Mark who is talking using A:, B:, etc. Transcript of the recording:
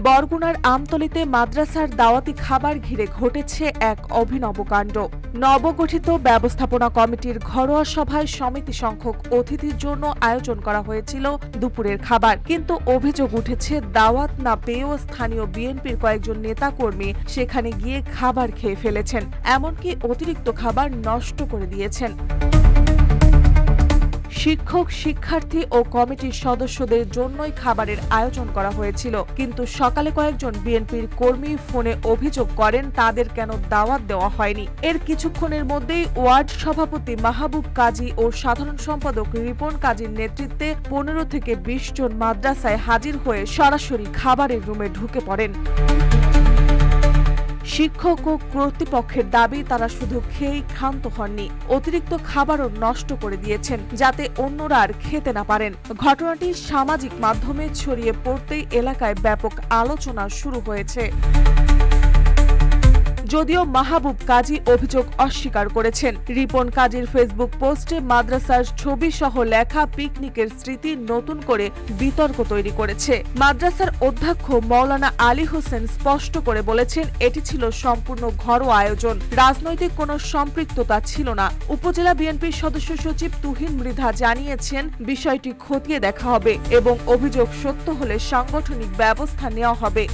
A: বরগুনার আমতলীতে মাদ্রাসার দাওয়াতি খাবার ঘিরে ঘটেছে এক অভিনব কাণ্ড। নবগঠিত ব্যবস্থাপনা কমিটির ঘরোয়া সভায় সমিতি সংখ্যক অতিথির জন্য আয়োজন করা হয়েছিল দুপুরের খাবার, কিন্তু অভিযোগ উঠেছে দাওয়াত না পেয়েও স্থানীয় বিএনপির কয়েকজন নেতাকর্মী সেখানে গিয়ে খাবার খেয়ে ফেলেছেন, এমনকি অতিরিক্ত খাবার নষ্ট করে দিয়েছেন। শিক্ষক, শিক্ষার্থী ও কমিটির সদস্যদের জন্যই খাবারের আয়োজন করা হয়েছিল, কিন্তু সকালে কয়েকজন বিএনপির কর্মী ফোনে অভিযোগ করেন তাদের কেন দাওয়াত দেওয়া হয়নি। এর কিছুক্ষণের মধ্যেই ওয়ার্ড সভাপতি মাহবুব কাজী ও সাধারণ সম্পাদক রিপন কাজীর নেতৃত্বে 15 থেকে 20 জন মাদ্রাসায় হাজির হয়ে সরাসরি খাবারের রুমে ঢুকে পড়েন। শিক্ষক ও কর্তৃপক্ষের দাবি তারা শুধু খেয়েই ক্ষান্ত হননি, অতিরিক্ত খাবারও নষ্ট করে দিয়েছেন যাতে অন্যরা আর খেতে না পারেন। ঘটনাটি সামাজিক মাধ্যমে ছড়িয়ে পড়তেই এলাকায় ব্যাপক আলোচনা শুরু হয়েছে। যদিও মাহবুব কাজী অভিযোগ অস্বীকার করেছেন। রিপন কাজীর ফেসবুক পোস্টে মাদ্রাসার ছবি সহ লেখা পিকনিকের স্মৃতি নতুন করে বিতর্ক তৈরি করেছে। মাদ্রাসার অধ্যক্ষ মাওলানা আলী হোসেন স্পষ্ট করে বলেছেন এটি ছিল সম্পূর্ণ ঘরোয়া আয়োজন, রাজনৈতিক কোনো সম্পৃক্ততা ছিল না। উপজেলা বিএনপির সদস্য সচিব তুহিন মৃধা জানিয়েছেন বিষয়টি খতিয়ে দেখা হবে এবং অভিযোগ সত্য হলে সাংগঠনিক ব্যবস্থা নেওয়া হবে।